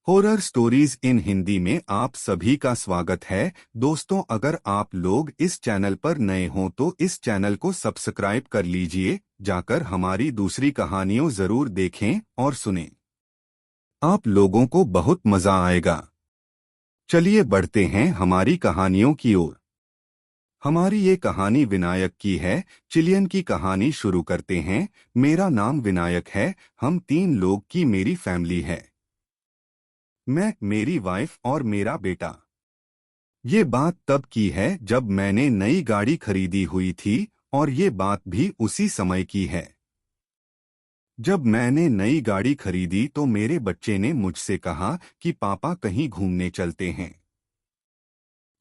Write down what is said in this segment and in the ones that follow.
Horror stories in Hindi में आप सभी का स्वागत है। दोस्तों, अगर आप लोग इस चैनल पर नए हों तो इस चैनल को सब्सक्राइब कर लीजिए, जाकर हमारी दूसरी कहानियों जरूर देखें और सुनें। आप लोगों को बहुत मजा आएगा। चलिए बढ़ते हैं हमारी कहानियों की ओर। हमारी ये कहानी विनायक की है। चिलियन की कहानी शुरू करते हैं। मेरा नाम विनायक है। हम 3 लोग की मेरी फैमिली है। मैं, मेरी वाइफ और मेरा बेटा। ये बात तब की है जब मैंने नई गाड़ी खरीदी हुई थी, और ये बात भी उसी समय की है। जब मैंने नई गाड़ी खरीदी तो मेरे बच्चे ने मुझसे कहा कि पापा कहीं घूमने चलते हैं।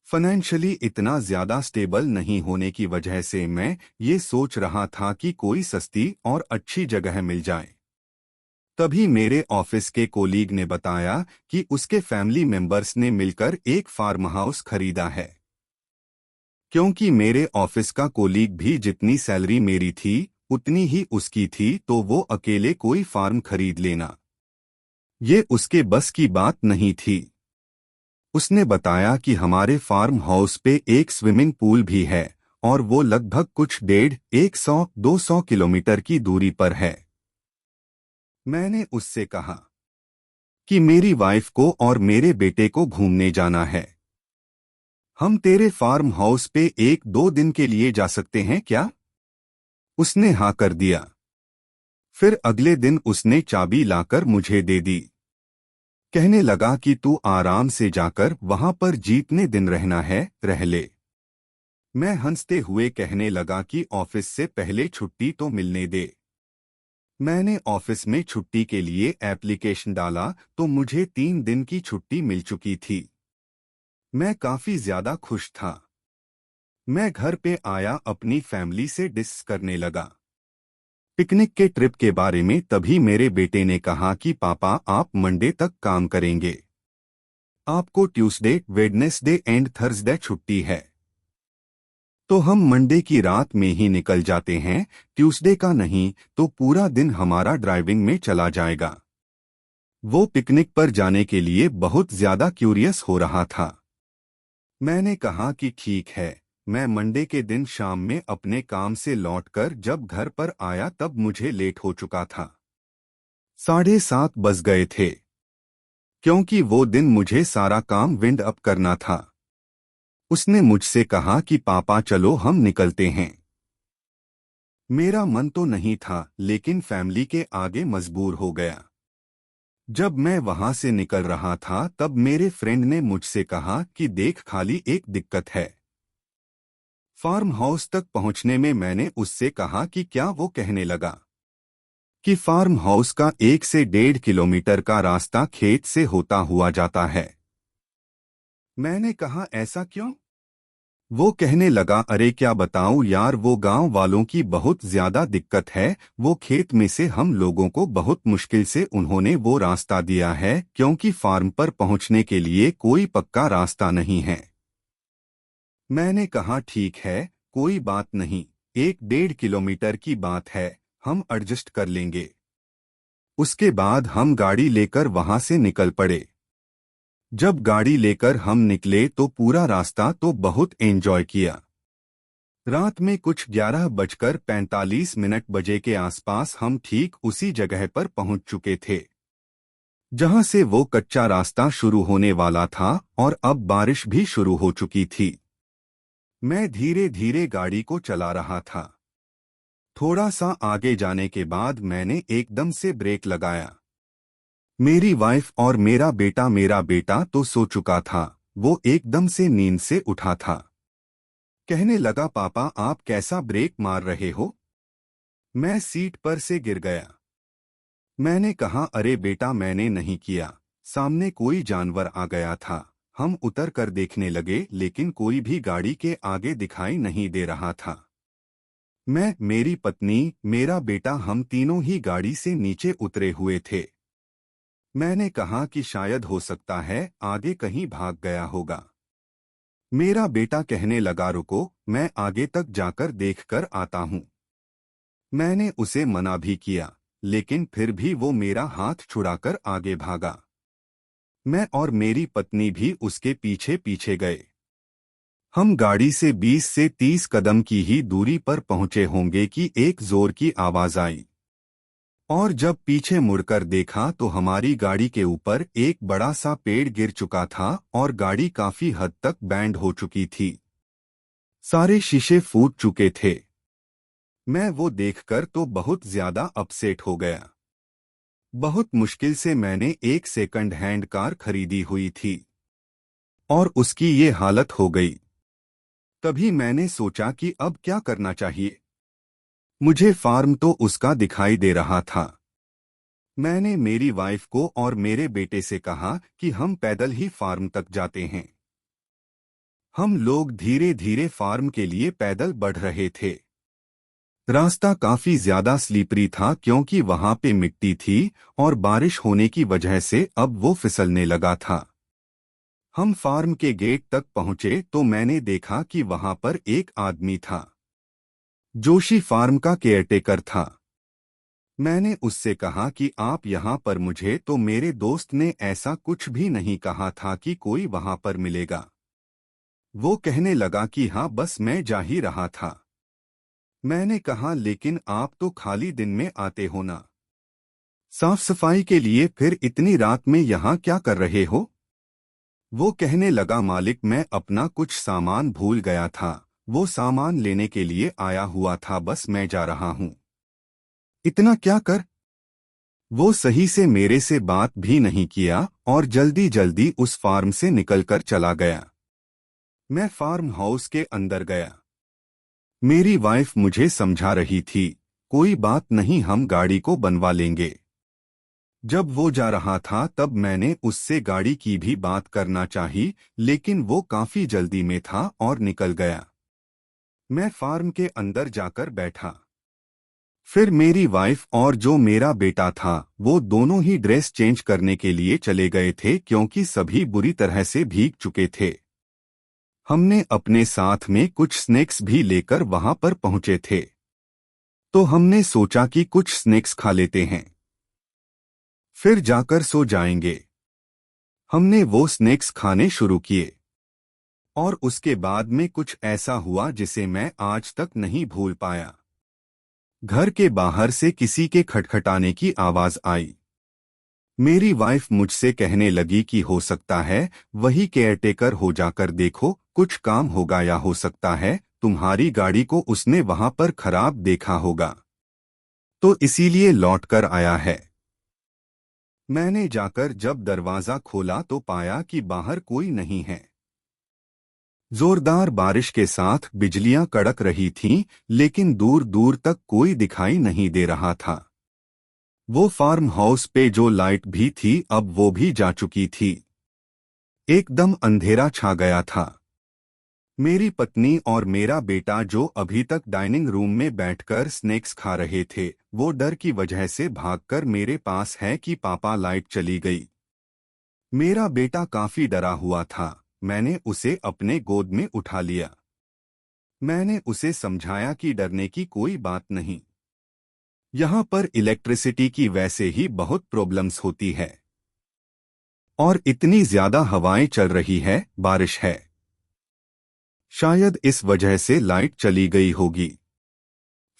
फाइनेंशियली इतना ज्यादा स्टेबल नहीं होने की वजह से मैं ये सोच रहा था कि कोई सस्ती और अच्छी जगह मिल जाए। तभी मेरे ऑफिस के कोलीग ने बताया कि उसके फैमिली मेंबर्स ने मिलकर एक फार्म हाउस खरीदा है। क्योंकि मेरे ऑफिस का कोलीग भी जितनी सैलरी मेरी थी उतनी ही उसकी थी, तो वो अकेले कोई फार्म खरीद लेना, ये उसके बस की बात नहीं थी। उसने बताया कि हमारे फार्म हाउस पे एक स्विमिंग पूल भी है, और वो लगभग कुछ 150-200 किलोमीटर की दूरी पर है। मैंने उससे कहा कि मेरी वाइफ को और मेरे बेटे को घूमने जाना है। हम तेरे फार्म हाउस पे 1-2 दिन के लिए जा सकते हैं क्या? उसने हाँ कर दिया। फिर अगले दिन उसने चाबी लाकर मुझे दे दी। कहने लगा कि तू आराम से जाकर वहां पर जितने दिन रहना है रह ले। मैं हंसते हुए कहने लगा कि ऑफिस से पहले छुट्टी तो मिलने दे। मैंने ऑफिस में छुट्टी के लिए एप्लीकेशन डाला तो मुझे 3 दिन की छुट्टी मिल चुकी थी। मैं काफी ज्यादा खुश था। मैं घर पे आया, अपनी फैमिली से डिस्कस करने लगा पिकनिक के ट्रिप के बारे में। तभी मेरे बेटे ने कहा कि पापा, आप मंडे तक काम करेंगे। आपको ट्यूसडे, वेडनेसडे एंड थर्सडे छुट्टी है, तो हम मंडे की रात में ही निकल जाते हैं। ट्यूसडे का नहीं तो पूरा दिन हमारा ड्राइविंग में चला जाएगा। वो पिकनिक पर जाने के लिए बहुत ज्यादा क्यूरियस हो रहा था। मैंने कहा कि ठीक है। मैं मंडे के दिन शाम में अपने काम से लौटकर जब घर पर आया तब मुझे लेट हो चुका था। 7:30 बज गए थे, क्योंकि वो दिन मुझे सारा काम विंड अप करना था। उसने मुझसे कहा कि पापा चलो हम निकलते हैं। मेरा मन तो नहीं था, लेकिन फैमिली के आगे मजबूर हो गया। जब मैं वहां से निकल रहा था तब मेरे फ्रेंड ने मुझसे कहा कि देख, खाली एक दिक्कत है। फार्म हाउस तक पहुंचने में मैंने उससे कहा कि क्या? वो कहने लगा कि फार्म हाउस का 1 से 1.5 किलोमीटर का रास्ता खेत से होता हुआ जाता है। मैंने कहा ऐसा क्यों? वो कहने लगा, अरे क्या बताऊं यार, वो गांव वालों की बहुत ज्यादा दिक्कत है। वो खेत में से हम लोगों को बहुत मुश्किल से उन्होंने वो रास्ता दिया है, क्योंकि फार्म पर पहुंचने के लिए कोई पक्का रास्ता नहीं है। मैंने कहा ठीक है, कोई बात नहीं, 1-1.5 किलोमीटर की बात है, हम एडजस्ट कर लेंगे। उसके बाद हम गाड़ी लेकर वहां से निकल पड़े। जब गाड़ी लेकर हम निकले तो पूरा रास्ता तो बहुत एंजॉय किया। रात में कुछ 11:45 बजे के आसपास हम ठीक उसी जगह पर पहुंच चुके थे जहां से वो कच्चा रास्ता शुरू होने वाला था, और अब बारिश भी शुरू हो चुकी थी। मैं धीरे धीरे गाड़ी को चला रहा था। थोड़ा सा आगे जाने के बाद मैंने एकदम से ब्रेक लगाया। मेरी वाइफ और मेरा बेटा तो सो चुका था। वो एकदम से नींद से उठा था। कहने लगा, पापा आप कैसा ब्रेक मार रहे हो? मैं सीट पर से गिर गया। मैंने कहा, अरे बेटा मैंने नहीं किया, सामने कोई जानवर आ गया था। हम उतर कर देखने लगे, लेकिन कोई भी गाड़ी के आगे दिखाई नहीं दे रहा था। मैं, मेरी पत्नी, मेरा बेटा, हम तीनों ही गाड़ी से नीचे उतरे हुए थे। मैंने कहा कि शायद हो सकता है आगे कहीं भाग गया होगा। मेरा बेटा कहने लगा, रुको, मैं आगे तक जाकर देखकर आता हूँ। मैंने उसे मना भी किया, लेकिन फिर भी वो मेरा हाथ छुड़ाकर आगे भागा। मैं और मेरी पत्नी भी उसके पीछे पीछे गए। हम गाड़ी से 20 से 30 कदम की ही दूरी पर पहुंचे होंगे कि एक जोर की आवाज आई, और जब पीछे मुड़कर देखा तो हमारी गाड़ी के ऊपर एक बड़ा सा पेड़ गिर चुका था और गाड़ी काफी हद तक बैंड हो चुकी थी। सारे शीशे फूट चुके थे। मैं वो देखकर तो बहुत ज्यादा अपसेट हो गया। बहुत मुश्किल से मैंने एक सेकंड हैंड कार खरीदी हुई थी और उसकी ये हालत हो गई। तभी मैंने सोचा कि अब क्या करना चाहिए। मुझे फार्म तो उसका दिखाई दे रहा था। मैंने मेरी वाइफ को और मेरे बेटे से कहा कि हम पैदल ही फार्म तक जाते हैं। हम लोग धीरे धीरे फार्म के लिए पैदल बढ़ रहे थे। रास्ता काफी ज्यादा स्लीपरी था क्योंकि वहां पे मिट्टी थी और बारिश होने की वजह से अब वो फिसलने लगा था। हम फार्म के गेट तक पहुंचे तो मैंने देखा कि वहां पर एक आदमी था। जोशी फार्म का केयरटेकर था। मैंने उससे कहा कि आप यहाँ पर, मुझे तो मेरे दोस्त ने ऐसा कुछ भी नहीं कहा था कि कोई वहां पर मिलेगा। वो कहने लगा कि हाँ, बस मैं जा ही रहा था। मैंने कहा लेकिन आप तो खाली दिन में आते हो ना, साफ सफाई के लिए, फिर इतनी रात में यहाँ क्या कर रहे हो? वो कहने लगा मालिक, मैं अपना कुछ सामान भूल गया था, वो सामान लेने के लिए आया हुआ था, बस मैं जा रहा हूँ। इतना क्या कर। वो सही से मेरे से बात भी नहीं किया और जल्दी जल्दी उस फार्म से निकलकर चला गया। मैं फार्म हाउस के अंदर गया। मेरी वाइफ मुझे समझा रही थी, कोई बात नहीं, हम गाड़ी को बनवा लेंगे। जब वो जा रहा था तब मैंने उससे गाड़ी की भी बात करना चाही, लेकिन वो काफी जल्दी में था और निकल गया। मैं फार्म के अंदर जाकर बैठा। फिर मेरी वाइफ और जो मेरा बेटा था वो दोनों ही ड्रेस चेंज करने के लिए चले गए थे क्योंकि सभी बुरी तरह से भीग चुके थे। हमने अपने साथ में कुछ स्नैक्स भी लेकर वहां पर पहुंचे थे, तो हमने सोचा कि कुछ स्नैक्स खा लेते हैं, फिर जाकर सो जाएंगे। हमने वो स्नैक्स खाने शुरू किए और उसके बाद में कुछ ऐसा हुआ जिसे मैं आज तक नहीं भूल पाया। घर के बाहर से किसी के खटखटाने की आवाज आई। मेरी वाइफ मुझसे कहने लगी कि हो सकता है वही केयरटेकर हो, जाकर देखो, कुछ काम होगा, या हो सकता है तुम्हारी गाड़ी को उसने वहां पर खराब देखा होगा तो इसीलिए लौटकर आया है। मैंने जाकर जब दरवाजा खोला तो पाया कि बाहर कोई नहीं है। जोरदार बारिश के साथ बिजलियां कड़क रही थीं, लेकिन दूर दूर तक कोई दिखाई नहीं दे रहा था। वो फार्म हाउस पे जो लाइट भी थी अब वो भी जा चुकी थी। एकदम अंधेरा छा गया था। मेरी पत्नी और मेरा बेटा जो अभी तक डाइनिंग रूम में बैठकर स्नैक्स खा रहे थे, वो डर की वजह से भागकर मेरे पास है कि पापा लाइट चली गई। मेरा बेटा काफी डरा हुआ था। मैंने उसे अपने गोद में उठा लिया। मैंने उसे समझाया कि डरने की कोई बात नहीं, यहाँ पर इलेक्ट्रिसिटी की वैसे ही बहुत प्रॉब्लम्स होती है और इतनी ज्यादा हवाएं चल रही है, बारिश है, शायद इस वजह से लाइट चली गई होगी।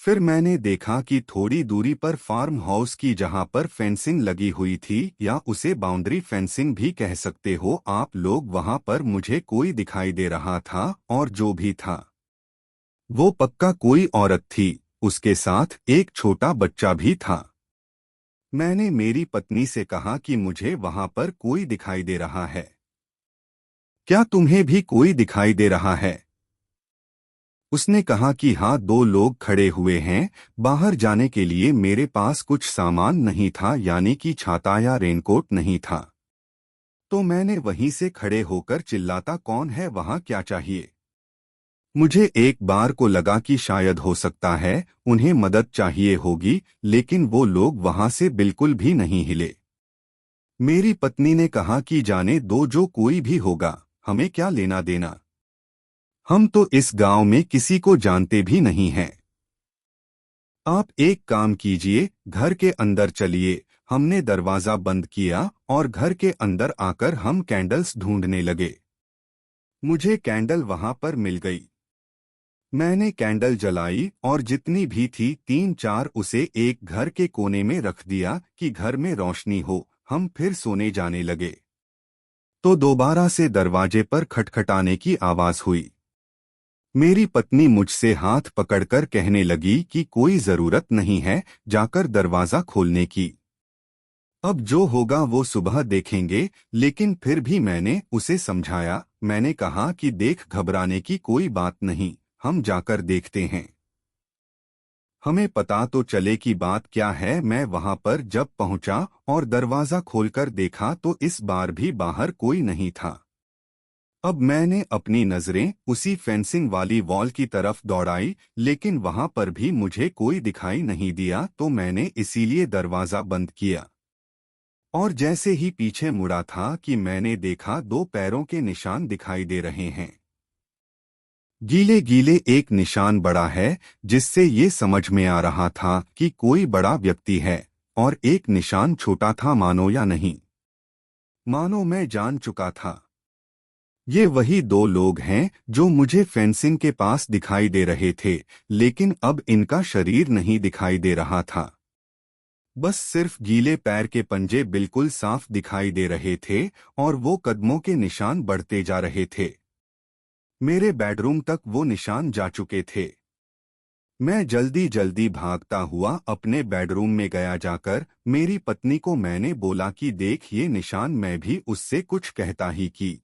फिर मैंने देखा कि थोड़ी दूरी पर फार्म हाउस की जहां पर फेंसिंग लगी हुई थी, या उसे बाउंड्री फेंसिंग भी कह सकते हो आप लोग, वहां पर मुझे कोई दिखाई दे रहा था, और जो भी था वो पक्का कोई औरत थी, उसके साथ एक छोटा बच्चा भी था। मैंने मेरी पत्नी से कहा कि मुझे वहां पर कोई दिखाई दे रहा है, क्या तुम्हें भी कोई दिखाई दे रहा है? उसने कहा कि हाँ, दो लोग खड़े हुए हैं, बाहर जाने के लिए मेरे पास कुछ सामान नहीं था, यानी कि छाता या रेनकोट नहीं था। तो मैंने वहीं से खड़े होकर चिल्लाता, कौन है वहां, क्या चाहिए? मुझे एक बार को लगा कि शायद हो सकता है उन्हें मदद चाहिए होगी, लेकिन वो लोग वहां से बिल्कुल भी नहीं हिले। मेरी पत्नी ने कहा कि जाने दो, जो कोई भी होगा, हमें क्या लेना देना, हम तो इस गांव में किसी को जानते भी नहीं हैं। आप एक काम कीजिए, घर के अंदर चलिए, हमने दरवाजा बंद किया और घर के अंदर आकर हम कैंडल्स ढूंढने लगे। मुझे कैंडल वहां पर मिल गई। मैंने कैंडल जलाई और जितनी भी थी 3-4 उसे एक घर के कोने में रख दिया कि घर में रोशनी हो। हम फिर सोने जाने लगे तो दोबारा से दरवाजे पर खटखटाने की आवाज हुई। मेरी पत्नी मुझसे हाथ पकड़कर कहने लगी कि कोई जरूरत नहीं है जाकर दरवाजा खोलने की, अब जो होगा वो सुबह देखेंगे। लेकिन फिर भी मैंने उसे समझाया। मैंने कहा कि देख, घबराने की कोई बात नहीं, हम जाकर देखते हैं, हमें पता तो चले कि बात क्या है। मैं वहां पर जब पहुंचा और दरवाजा खोलकर देखा तो इस बार भी बाहर कोई नहीं था। अब मैंने अपनी नजरें उसी फेंसिंग वाली वॉल की तरफ दौड़ाई, लेकिन वहां पर भी मुझे कोई दिखाई नहीं दिया। तो मैंने इसीलिए दरवाजा बंद किया और जैसे ही पीछे मुड़ा था कि मैंने देखा 2 पैरों के निशान दिखाई दे रहे हैं। गीले गीले एक निशान बड़ा है जिससे ये समझ में आ रहा था कि कोई बड़ा व्यक्ति है, और एक निशान छोटा था, मानो या नहीं मानो मैं जान चुका था। ये वही 2 लोग हैं जो मुझे फेंसिंग के पास दिखाई दे रहे थे, लेकिन अब इनका शरीर नहीं दिखाई दे रहा था। बस सिर्फ गीले पैर के पंजे बिल्कुल साफ दिखाई दे रहे थे और वो कदमों के निशान बढ़ते जा रहे थे। मेरे बेडरूम तक वो निशान जा चुके थे। मैं जल्दी जल्दी भागता हुआ अपने बेडरूम में गया। जाकर मेरी पत्नी को मैंने बोला कि देख, ये निशान मैं भी उससे कुछ कहता ही कि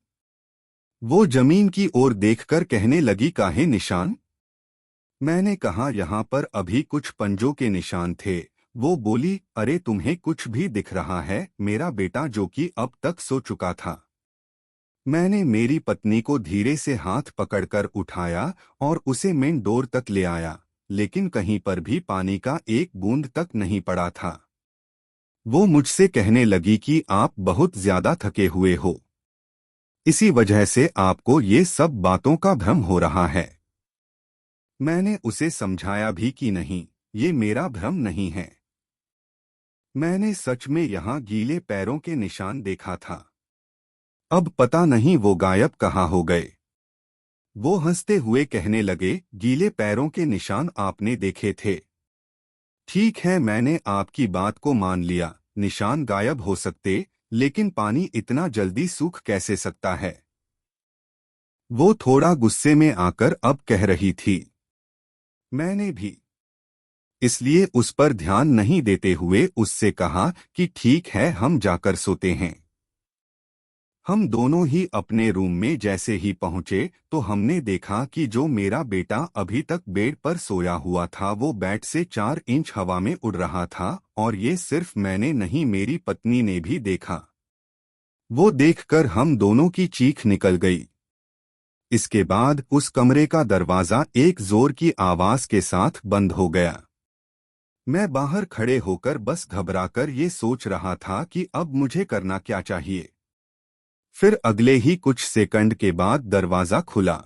वो जमीन की ओर देखकर कहने लगी, काहे निशान? मैंने कहा, यहाँ पर अभी कुछ पंजों के निशान थे। वो बोली, अरे तुम्हें कुछ भी दिख रहा है? मेरा बेटा जो कि अब तक सो चुका था। मैंने मेरी पत्नी को धीरे से हाथ पकड़कर उठाया और उसे मेन डोर तक ले आया, लेकिन कहीं पर भी पानी का एक बूंद तक नहीं पड़ा था। वो मुझसे कहने लगी कि आप बहुत ज्यादा थके हुए हो, इसी वजह से आपको ये सब बातों का भ्रम हो रहा है। मैंने उसे समझाया भी कि नहीं, ये मेरा भ्रम नहीं है, मैंने सच में यहाँ गीले पैरों के निशान देखा था। अब पता नहीं वो गायब कहाँ हो गए। वो हंसते हुए कहने लगे, गीले पैरों के निशान आपने देखे थे? ठीक है, मैंने आपकी बात को मान लिया, निशान गायब हो सकते, लेकिन पानी इतना जल्दी सूख कैसे सकता है? वो थोड़ा गुस्से में आकर अब कह रही थी। मैंने भी इसलिए उस पर ध्यान नहीं देते हुए उससे कहा कि ठीक है, हम जाकर सोते हैं। हम दोनों ही अपने रूम में जैसे ही पहुंचे तो हमने देखा कि जो मेरा बेटा अभी तक बेड पर सोया हुआ था वो बेड से 4 इंच हवा में उड़ रहा था, और ये सिर्फ मैंने नहीं, मेरी पत्नी ने भी देखा। वो देखकर हम दोनों की चीख निकल गई। इसके बाद उस कमरे का दरवाजा एक जोर की आवाज के साथ बंद हो गया। मैं बाहर खड़े होकर बस घबराकर ये सोच रहा था कि अब मुझे करना क्या चाहिए। फिर अगले ही कुछ सेकंड के बाद दरवाजा खुला।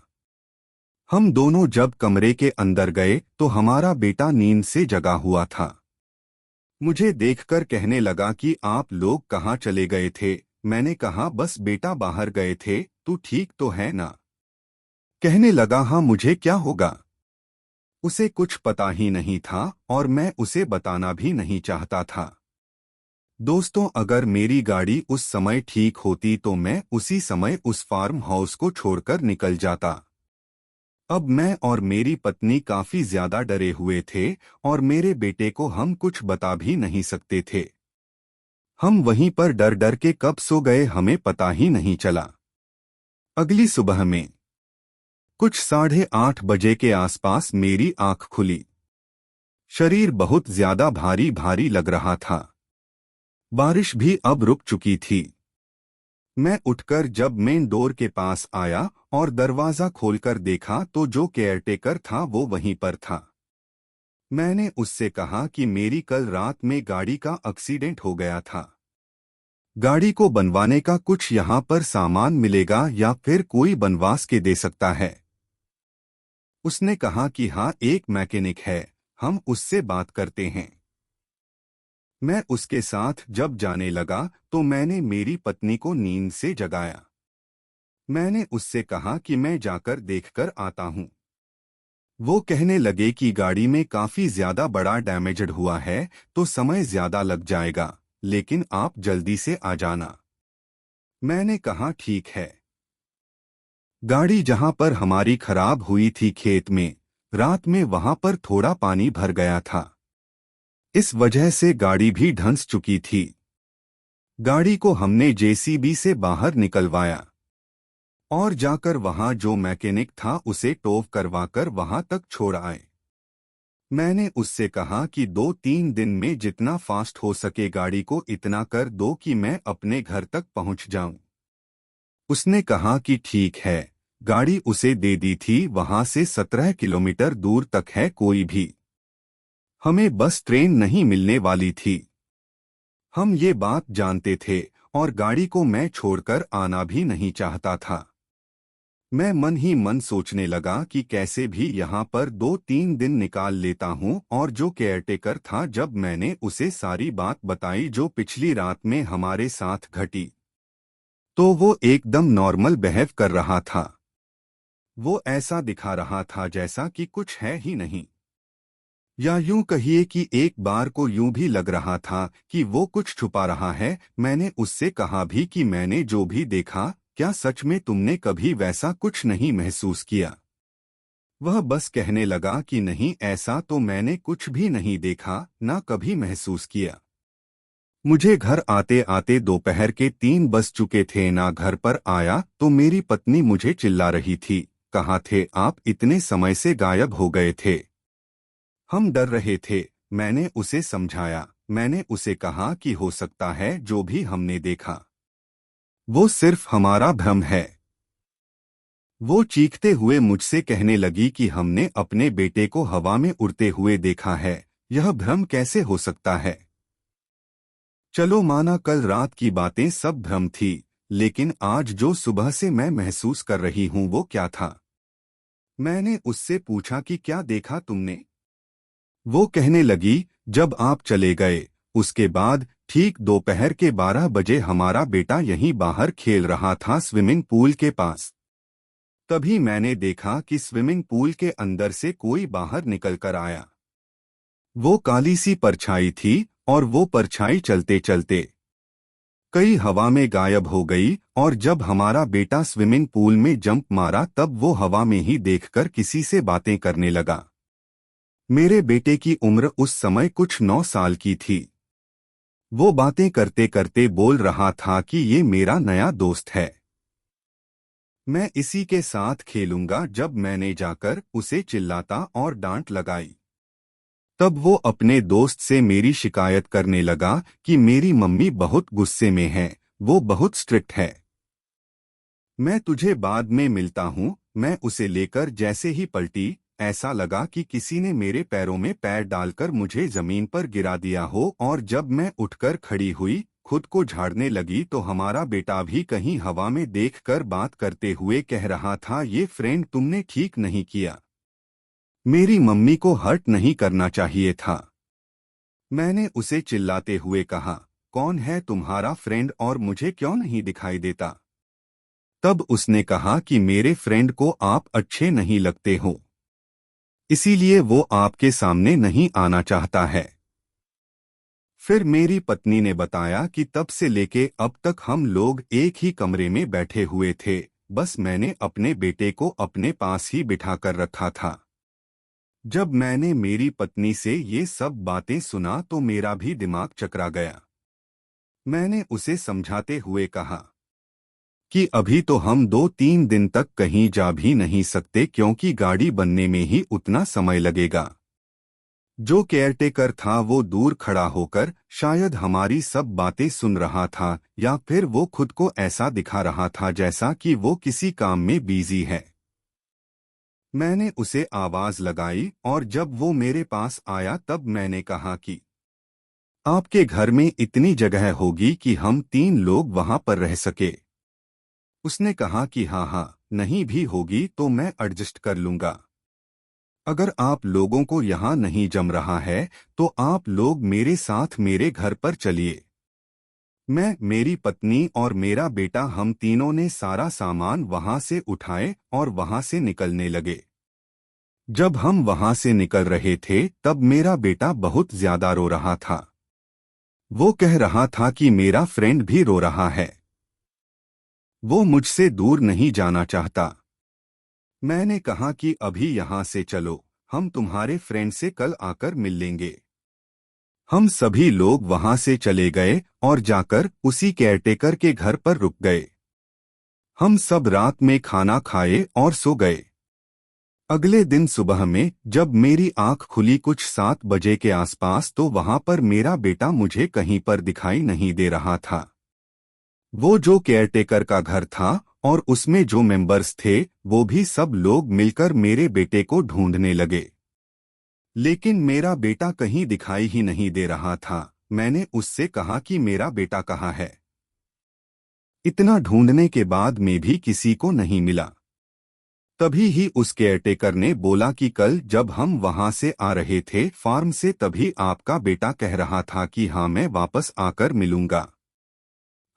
हम दोनों जब कमरे के अंदर गए तो हमारा बेटा नींद से जगा हुआ था। मुझे देखकर कहने लगा कि आप लोग कहाँ चले गए थे? मैंने कहा, बस बेटा बाहर गए थे, तू ठीक तो है ना? कहने लगा, हाँ, मुझे क्या होगा? उसे कुछ पता ही नहीं था और मैं उसे बताना भी नहीं चाहता था। दोस्तों, अगर मेरी गाड़ी उस समय ठीक होती तो मैं उसी समय उस फार्म हाउस को छोड़कर निकल जाता। अब मैं और मेरी पत्नी काफी ज्यादा डरे हुए थे और मेरे बेटे को हम कुछ बता भी नहीं सकते थे। हम वहीं पर डर डर के कब सो गए हमें पता ही नहीं चला। अगली सुबह में कुछ 8:30 बजे के आसपास मेरी आंख खुली। शरीर बहुत ज्यादा भारी भारी लग रहा था। बारिश भी अब रुक चुकी थी। मैं उठकर जब मेन डोर के पास आया और दरवाजा खोलकर देखा तो जो केयरटेकर था वो वहीं पर था। मैंने उससे कहा कि मेरी कल रात में गाड़ी का एक्सीडेंट हो गया था। गाड़ी को बनवाने का कुछ यहाँ पर सामान मिलेगा या फिर कोई बनवास के दे सकता है? उसने कहा कि हाँ, एक मैकेनिक है, हम उससे बात करते हैं। मैं उसके साथ जब जाने लगा तो मैंने मेरी पत्नी को नींद से जगाया। मैंने उससे कहा कि मैं जाकर देखकर आता हूँ। वो कहने लगे कि गाड़ी में काफी ज्यादा बड़ा डैमेज्ड हुआ है, तो समय ज्यादा लग जाएगा, लेकिन आप जल्दी से आ जाना। मैंने कहा ठीक है। गाड़ी जहां पर हमारी खराब हुई थी खेत में, रात में वहां पर थोड़ा पानी भर गया था। इस वजह से गाड़ी भी धंस चुकी थी। गाड़ी को हमने जेसीबी से बाहर निकलवाया और जाकर वहां जो मैकेनिक था उसे टोव करवाकर वहां तक छोड़ आए। मैंने उससे कहा कि 2-3 दिन में जितना फास्ट हो सके गाड़ी को इतना कर दो कि मैं अपने घर तक पहुंच जाऊं। उसने कहा कि ठीक है। गाड़ी उसे दे दी थी, वहां से 17 किलोमीटर दूर तक है, कोई भी हमें बस ट्रेन नहीं मिलने वाली थी। हम ये बात जानते थे और गाड़ी को मैं छोड़कर आना भी नहीं चाहता था। मैं मन ही मन सोचने लगा कि कैसे भी यहाँ पर 2-3 दिन निकाल लेता हूँ। और जो केयरटेकर था, जब मैंने उसे सारी बात बताई जो पिछली रात में हमारे साथ घटी, तो वो एकदम नॉर्मल बिहेव कर रहा था। वो ऐसा दिखा रहा था जैसा कि कुछ है ही नहीं, या यूं कहिए कि एक बार को यूं भी लग रहा था कि वो कुछ छुपा रहा है। मैंने उससे कहा भी कि मैंने जो भी देखा, क्या सच में तुमने कभी वैसा कुछ नहीं महसूस किया? वह बस कहने लगा कि नहीं, ऐसा तो मैंने कुछ भी नहीं देखा, ना कभी महसूस किया। मुझे घर आते आते दोपहर के 3 बज चुके थे। ना घर पर आया तो मेरी पत्नी मुझे चिल्ला रही थी, कहाँ थे आप, इतने समय से गायब हो गए थे। हम डर रहे थे। मैंने उसे समझाया। मैंने उसे कहा कि हो सकता है जो भी हमने देखा वो सिर्फ हमारा भ्रम है। वो चीखते हुए मुझसे कहने लगी कि हमने अपने बेटे को हवा में उड़ते हुए देखा है, यह भ्रम कैसे हो सकता है? चलो माना कल रात की बातें सब भ्रम थी, लेकिन आज जो सुबह से मैं महसूस कर रही हूँ वो क्या था? मैंने उससे पूछा कि क्या देखा तुमने? वो कहने लगी, जब आप चले गए उसके बाद ठीक दोपहर के 12 बजे हमारा बेटा यहीं बाहर खेल रहा था स्विमिंग पूल के पास। तभी मैंने देखा कि स्विमिंग पूल के अंदर से कोई बाहर निकल कर आया। वो काली सी परछाई थी और वो परछाई चलते चलते कई हवा में गायब हो गई। और जब हमारा बेटा स्विमिंग पूल में जंप मारा तब वो हवा में ही देखकर किसी से बातें करने लगा। मेरे बेटे की उम्र उस समय कुछ 9 साल की थी। वो बातें करते करते बोल रहा था कि ये मेरा नया दोस्त है, मैं इसी के साथ खेलूंगा। जब मैंने जाकर उसे चिल्लाता और डांट लगाई, तब वो अपने दोस्त से मेरी शिकायत करने लगा कि मेरी मम्मी बहुत गुस्से में है, वो बहुत स्ट्रिक्ट है। मैं तुझे बाद में मिलता हूँ। मैं उसे लेकर जैसे ही पलटी, ऐसा लगा कि किसी ने मेरे पैरों में पैर डालकर मुझे जमीन पर गिरा दिया हो। और जब मैं उठकर खड़ी हुई, खुद को झाड़ने लगी, तो हमारा बेटा भी कहीं हवा में देखकर बात करते हुए कह रहा था, ये फ्रेंड तुमने ठीक नहीं किया, मेरी मम्मी को हर्ट नहीं करना चाहिए था। मैंने उसे चिल्लाते हुए कहा, कौन है तुम्हारा फ्रेंड और मुझे क्यों नहीं दिखाई देता? तब उसने कहा कि मेरे फ्रेंड को आप अच्छे नहीं लगते हो, इसीलिए वो आपके सामने नहीं आना चाहता है। फिर मेरी पत्नी ने बताया कि तब से लेके अब तक हम लोग एक ही कमरे में बैठे हुए थे, बस मैंने अपने बेटे को अपने पास ही बिठा कर रखा था। जब मैंने मेरी पत्नी से ये सब बातें सुना तो मेरा भी दिमाग चकरा गया। मैंने उसे समझाते हुए कहा कि अभी तो हम 2-3 दिन तक कहीं जा भी नहीं सकते, क्योंकि गाड़ी बनने में ही उतना समय लगेगा। जो केयरटेकर था वो दूर खड़ा होकर शायद हमारी सब बातें सुन रहा था, या फिर वो खुद को ऐसा दिखा रहा था जैसा कि वो किसी काम में बिजी है। मैंने उसे आवाज लगाई और जब वो मेरे पास आया तब मैंने कहा कि आपके घर में इतनी जगह होगी कि हम 3 लोग वहां पर रह सके। उसने कहा कि हाँ हाँ, नहीं भी होगी तो मैं एडजस्ट कर लूंगा। अगर आप लोगों को यहाँ नहीं जम रहा है तो आप लोग मेरे साथ मेरे घर पर चलिए। मैं, मेरी पत्नी और मेरा बेटा, हम तीनों ने सारा सामान वहां से उठाए और वहां से निकलने लगे। जब हम वहां से निकल रहे थे तब मेरा बेटा बहुत ज्यादा रो रहा था। वो कह रहा था कि मेरा फ्रेंड भी रो रहा है, वो मुझसे दूर नहीं जाना चाहता। मैंने कहा कि अभी यहाँ से चलो, हम तुम्हारे फ्रेंड से कल आकर मिल लेंगे। हम सभी लोग वहां से चले गए और जाकर उसी केयरटेकर के घर पर रुक गए। हम सब रात में खाना खाए और सो गए। अगले दिन सुबह में जब मेरी आंख खुली कुछ 7 बजे के आसपास, तो वहां पर मेरा बेटा मुझे कहीं पर दिखाई नहीं दे रहा था। वो जो केयरटेकर का घर था और उसमें जो मेंबर्स थे, वो भी सब लोग मिलकर मेरे बेटे को ढूंढने लगे, लेकिन मेरा बेटा कहीं दिखाई ही नहीं दे रहा था। मैंने उससे कहा कि मेरा बेटा कहाँ है। इतना ढूंढने के बाद में भी किसी को नहीं मिला। तभी ही उस केयरटेकर ने बोला कि कल जब हम वहां से आ रहे थे फार्म से, तभी आपका बेटा कह रहा था कि हाँ, मैं वापस आकर मिलूंगा।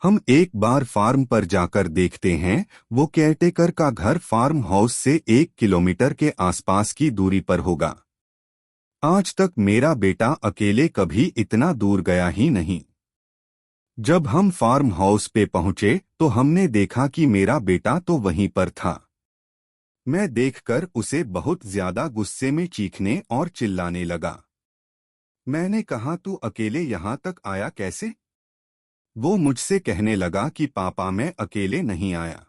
हम एक बार फार्म पर जाकर देखते हैं। वो केयरटेकर का घर फार्म हाउस से 1 किलोमीटर के आसपास की दूरी पर होगा। आज तक मेरा बेटा अकेले कभी इतना दूर गया ही नहीं। जब हम फार्म हाउस पे पहुंचे तो हमने देखा कि मेरा बेटा तो वहीं पर था। मैं देखकर उसे बहुत ज्यादा गुस्से में चीखने और चिल्लाने लगा। मैंने कहा, तू अकेले यहाँ तक आया कैसे? वो मुझसे कहने लगा कि पापा, मैं अकेले नहीं आया,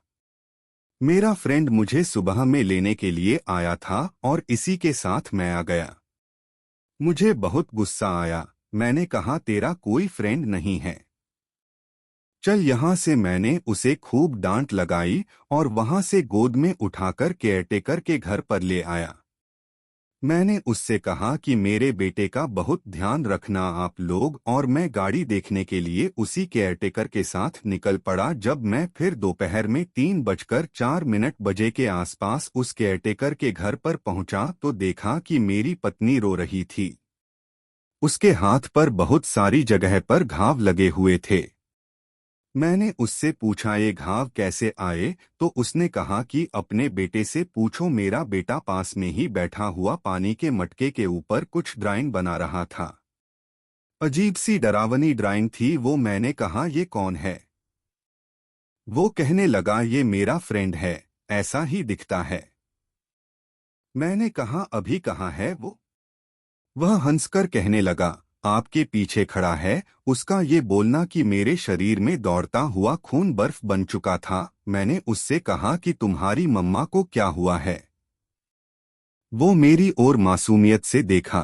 मेरा फ्रेंड मुझे सुबह में लेने के लिए आया था और इसी के साथ मैं आ गया। मुझे बहुत गुस्सा आया। मैंने कहा, तेरा कोई फ्रेंड नहीं है, चल यहाँ से। मैंने उसे खूब डांट लगाई और वहां से गोद में उठाकर केयरटेकर के घर पर ले आया। मैंने उससे कहा कि मेरे बेटे का बहुत ध्यान रखना आप लोग, और मैं गाड़ी देखने के लिए उसी केयरटेकर के साथ निकल पड़ा। जब मैं फिर दोपहर में 3:04 बजे के आसपास उस केयरटेकर के घर पर पहुंचा तो देखा कि मेरी पत्नी रो रही थी। उसके हाथ पर बहुत सारी जगह पर घाव लगे हुए थे। मैंने उससे पूछा, ये घाव कैसे आए? तो उसने कहा कि अपने बेटे से पूछो। मेरा बेटा पास में ही बैठा हुआ पानी के मटके के ऊपर कुछ ड्राइंग बना रहा था। अजीब सी डरावनी ड्राइंग थी वो। मैंने कहा, ये कौन है? वो कहने लगा, ये मेरा फ्रेंड है, ऐसा ही दिखता है। मैंने कहा, अभी कहाँ है वो? वह हंसकर कहने लगा, आपके पीछे खड़ा है। उसका ये बोलना कि मेरे शरीर में दौड़ता हुआ खून बर्फ बन चुका था। मैंने उससे कहा कि तुम्हारी मम्मा को क्या हुआ है? वो मेरी ओर मासूमियत से देखा।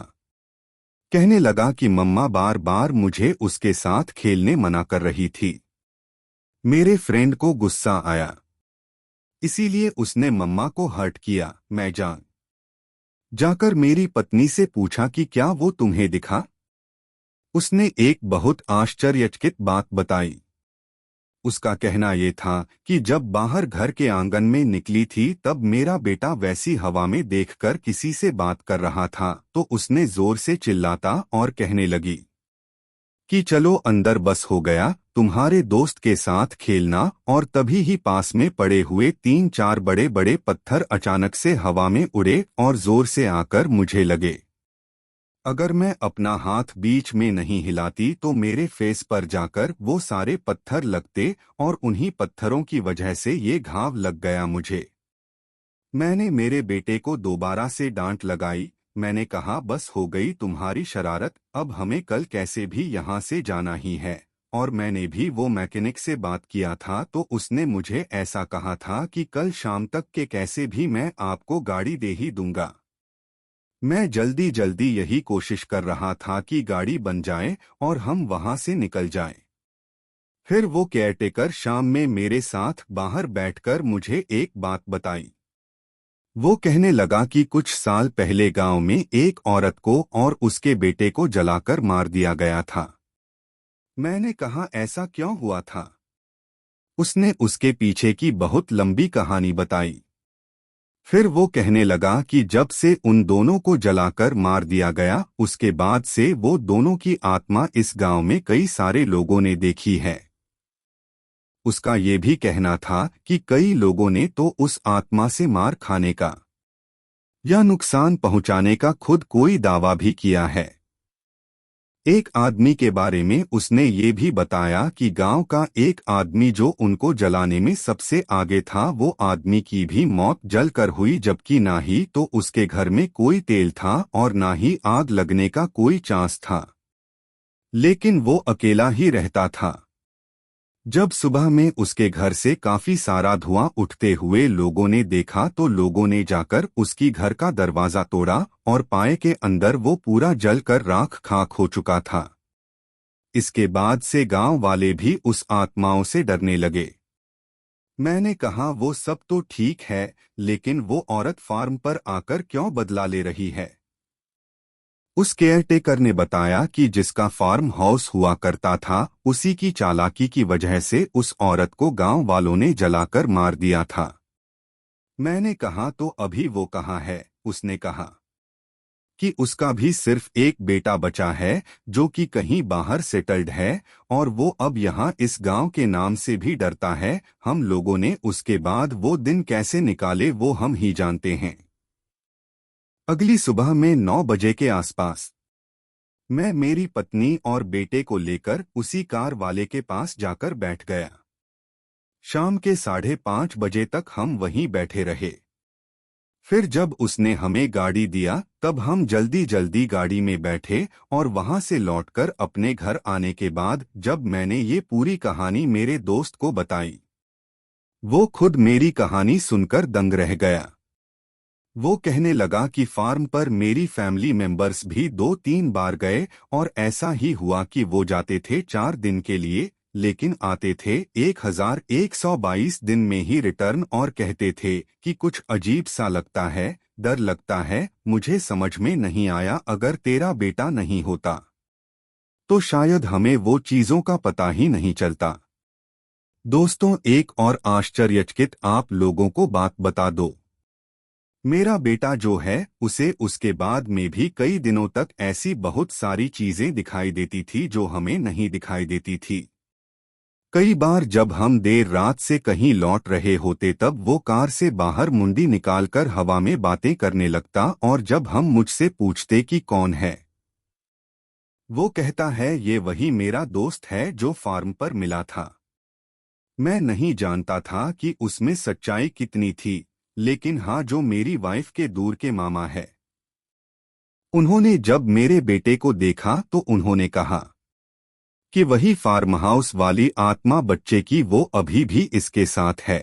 कहने लगा कि मम्मा बार बार मुझे उसके साथ खेलने मना कर रही थी। मेरे फ्रेंड को गुस्सा आया, इसीलिए उसने मम्मा को हर्ट किया। मैं जाकर मेरी पत्नी से पूछा कि क्या वो तुम्हें दिखा? उसने एक बहुत आश्चर्यचकित बात बताई। उसका कहना ये था कि जब बाहर घर के आंगन में निकली थी तब मेरा बेटा वैसी हवा में देखकर किसी से बात कर रहा था, तो उसने जोर से चिल्लाता और कहने लगी कि चलो अंदर, बस हो गया तुम्हारे दोस्त के साथ खेलना। और तभी ही पास में पड़े हुए 3-4 बड़े बड़े पत्थर अचानक से हवा में उड़े और जोर से आकर मुझे लगे। अगर मैं अपना हाथ बीच में नहीं हिलाती तो मेरे फेस पर जाकर वो सारे पत्थर लगते और उन्हीं पत्थरों की वजह से ये घाव लग गया मुझे। मैंने मेरे बेटे को दोबारा से डांट लगाई। मैंने कहा, बस हो गई तुम्हारी शरारत, अब हमें कल कैसे भी यहाँ से जाना ही है। और मैंने भी वो मैकेनिक से बात किया था तो उसने मुझे ऐसा कहा था कि कल शाम तक के कैसे भी मैं आपको गाड़ी दे ही दूंगा। मैं जल्दी जल्दी यही कोशिश कर रहा था कि गाड़ी बन जाए और हम वहां से निकल जाएं। फिर वो केयरटेकर शाम में मेरे साथ बाहर बैठकर मुझे एक बात बताई। वो कहने लगा कि कुछ साल पहले गांव में एक औरत को और उसके बेटे को जलाकर मार दिया गया था। मैंने कहा, ऐसा क्यों हुआ था? उसने उसके पीछे की बहुत लंबी कहानी बताई। फिर वो कहने लगा कि जब से उन दोनों को जलाकर मार दिया गया उसके बाद से वो दोनों की आत्मा इस गांव में कई सारे लोगों ने देखी है। उसका ये भी कहना था कि कई लोगों ने तो उस आत्मा से मार खाने का या नुकसान पहुंचाने का खुद कोई दावा भी किया है। एक आदमी के बारे में उसने ये भी बताया कि गांव का एक आदमी जो उनको जलाने में सबसे आगे था वो आदमी की भी मौत जलकर हुई, जबकि ना ही तो उसके घर में कोई तेल था और ना ही आग लगने का कोई चांस था, लेकिन वो अकेला ही रहता था। जब सुबह में उसके घर से काफी सारा धुआं उठते हुए लोगों ने देखा तो लोगों ने जाकर उसकी घर का दरवाजा तोड़ा और पाए के अंदर वो पूरा जलकर राख खाक हो चुका था। इसके बाद से गांव वाले भी उस आत्माओं से डरने लगे। मैंने कहा वो सब तो ठीक है, लेकिन वो औरत फार्म पर आकर क्यों बदला ले रही है? उस केयरटेकर ने बताया कि जिसका फार्म हाउस हुआ करता था उसी की चालाकी की वजह से उस औरत को गांव वालों ने जलाकर मार दिया था। मैंने कहा तो अभी वो कहाँ है? उसने कहा कि उसका भी सिर्फ एक बेटा बचा है जो कि कहीं बाहर सेटल्ड है और वो अब यहाँ इस गांव के नाम से भी डरता है। हम लोगों ने उसके बाद वो दिन कैसे निकाले वो हम ही जानते हैं। अगली सुबह में 9 बजे के आसपास मैं मेरी पत्नी और बेटे को लेकर उसी कार वाले के पास जाकर बैठ गया। शाम के 5:30 बजे तक हम वहीं बैठे रहे। फिर जब उसने हमें गाड़ी दिया तब हम जल्दी जल्दी गाड़ी में बैठे और वहां से लौटकर अपने घर आने के बाद जब मैंने ये पूरी कहानी मेरे दोस्त को बताई, वो खुद मेरी कहानी सुनकर दंग रह गया। वो कहने लगा कि फार्म पर मेरी फैमिली मेंबर्स भी 2-3 बार गए और ऐसा ही हुआ कि वो जाते थे 4 दिन के लिए, लेकिन आते थे 1122 दिन में ही रिटर्न और कहते थे कि कुछ अजीब सा लगता है, डर लगता है। मुझे समझ में नहीं आया, अगर तेरा बेटा नहीं होता तो शायद हमें वो चीजों का पता ही नहीं चलता। दोस्तों, एक और आश्चर्यचकित आप लोगों को बात बता दो। मेरा बेटा जो है उसे उसके बाद में भी कई दिनों तक ऐसी बहुत सारी चीजें दिखाई देती थी जो हमें नहीं दिखाई देती थी। कई बार जब हम देर रात से कहीं लौट रहे होते तब वो कार से बाहर मुंडी निकालकर हवा में बातें करने लगता और जब हम मुझसे पूछते कि कौन है, वो कहता है ये वही मेरा दोस्त है जो फार्म पर मिला था। मैं नहीं जानता था कि उसमें सच्चाई कितनी थी, लेकिन हाँ, जो मेरी वाइफ के दूर के मामा है, उन्होंने जब मेरे बेटे को देखा तो उन्होंने कहा कि वही फार्म हाउस वाली आत्मा बच्चे की वो अभी भी इसके साथ है।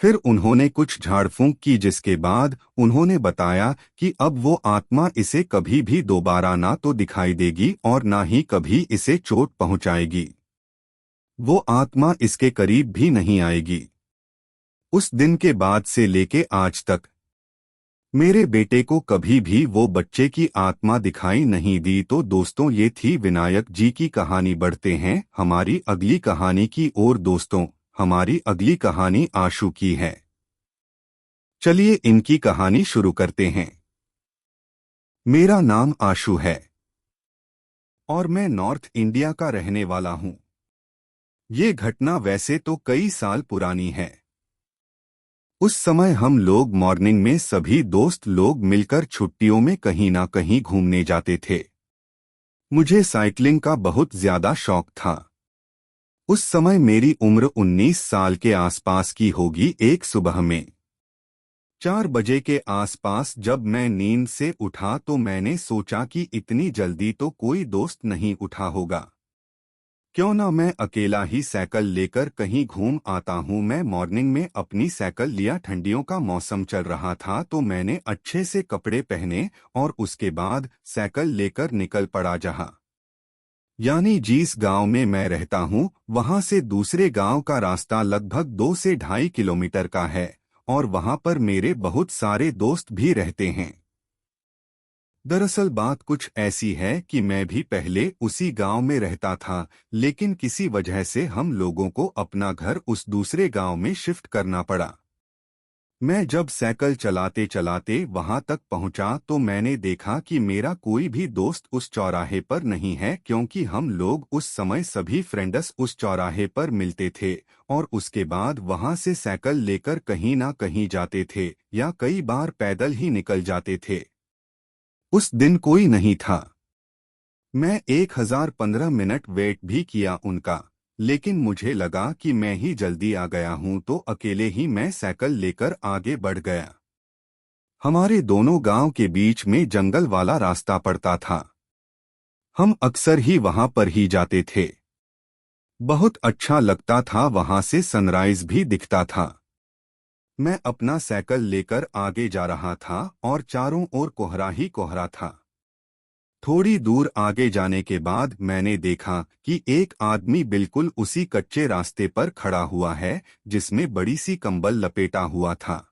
फिर उन्होंने कुछ झाड़फूंक की जिसके बाद उन्होंने बताया कि अब वो आत्मा इसे कभी भी दोबारा ना तो दिखाई देगी और ना ही कभी इसे चोट पहुंचाएगी। वो आत्मा इसके करीब भी नहीं आएगी। उस दिन के बाद से लेके आज तक मेरे बेटे को कभी भी वो बच्चे की आत्मा दिखाई नहीं दी। तो दोस्तों, ये थी विनायक जी की कहानी। बढ़ते हैं हमारी अगली कहानी की ओर। दोस्तों, हमारी अगली कहानी आशु की है। चलिए इनकी कहानी शुरू करते हैं। मेरा नाम आशु है और मैं नॉर्थ इंडिया का रहने वाला हूं। ये घटना वैसे तो कई साल पुरानी है। उस समय हम लोग मॉर्निंग में सभी दोस्त लोग मिलकर छुट्टियों में कहीं ना कहीं घूमने जाते थे। मुझे साइकिलिंग का बहुत ज्यादा शौक था। उस समय मेरी उम्र 19 साल के आसपास की होगी। एक सुबह में 4 बजे के आसपास जब मैं नींद से उठा तो मैंने सोचा कि इतनी जल्दी तो कोई दोस्त नहीं उठा होगा, क्यों ना मैं अकेला ही साइकिल लेकर कहीं घूम आता हूँ। मैं मॉर्निंग में अपनी साइकिल लिया। ठंडियों का मौसम चल रहा था तो मैंने अच्छे से कपड़े पहने और उसके बाद साइकिल लेकर निकल पड़ा। जहाँ यानी जिस गांव में मैं रहता हूँ वहां से दूसरे गांव का रास्ता लगभग 2 से 2.5 किलोमीटर का है और वहां पर मेरे बहुत सारे दोस्त भी रहते हैं। दरअसल बात कुछ ऐसी है कि मैं भी पहले उसी गांव में रहता था, लेकिन किसी वजह से हम लोगों को अपना घर उस दूसरे गांव में शिफ्ट करना पड़ा। मैं जब साइकिल चलाते चलाते वहां तक पहुंचा तो मैंने देखा कि मेरा कोई भी दोस्त उस चौराहे पर नहीं है, क्योंकि हम लोग उस समय सभी फ्रेंड्स उस चौराहे पर मिलते थे और उसके बाद वहां से साइकिल लेकर कहीं ना कहीं जाते थे या कई बार पैदल ही निकल जाते थे। उस दिन कोई नहीं था। मैं 1015 मिनट वेट भी किया उनका, लेकिन मुझे लगा कि मैं ही जल्दी आ गया हूं तो अकेले ही मैं साइकिल लेकर आगे बढ़ गया। हमारे दोनों गांव के बीच में जंगल वाला रास्ता पड़ता था। हम अक्सर ही वहां पर ही जाते थे। बहुत अच्छा लगता था, वहां से सनराइज भी दिखता था। मैं अपना साइकिल लेकर आगे जा रहा था और चारों ओर कोहरा ही कोहरा था। थोड़ी दूर आगे जाने के बाद मैंने देखा कि एक आदमी बिल्कुल उसी कच्चे रास्ते पर खड़ा हुआ है जिसमें बड़ी सी कंबल लपेटा हुआ था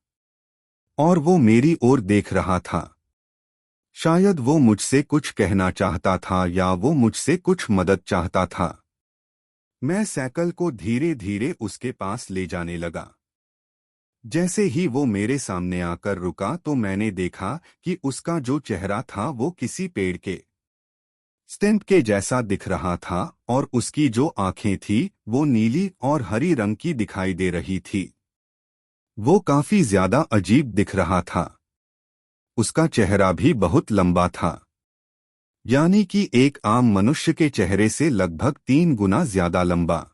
और वो मेरी ओर देख रहा था। शायद वो मुझसे कुछ कहना चाहता था या वो मुझसे कुछ मदद चाहता था। मैं साइकिल को धीरे धीरे उसके पास ले जाने लगा। जैसे ही वो मेरे सामने आकर रुका तो मैंने देखा कि उसका जो चेहरा था वो किसी पेड़ के स्टेम के जैसा दिख रहा था और उसकी जो आंखें थी वो नीली और हरी रंग की दिखाई दे रही थी। वो काफी ज्यादा अजीब दिख रहा था। उसका चेहरा भी बहुत लंबा था, यानी कि एक आम मनुष्य के चेहरे से लगभग 3 गुना ज्यादा लंबा।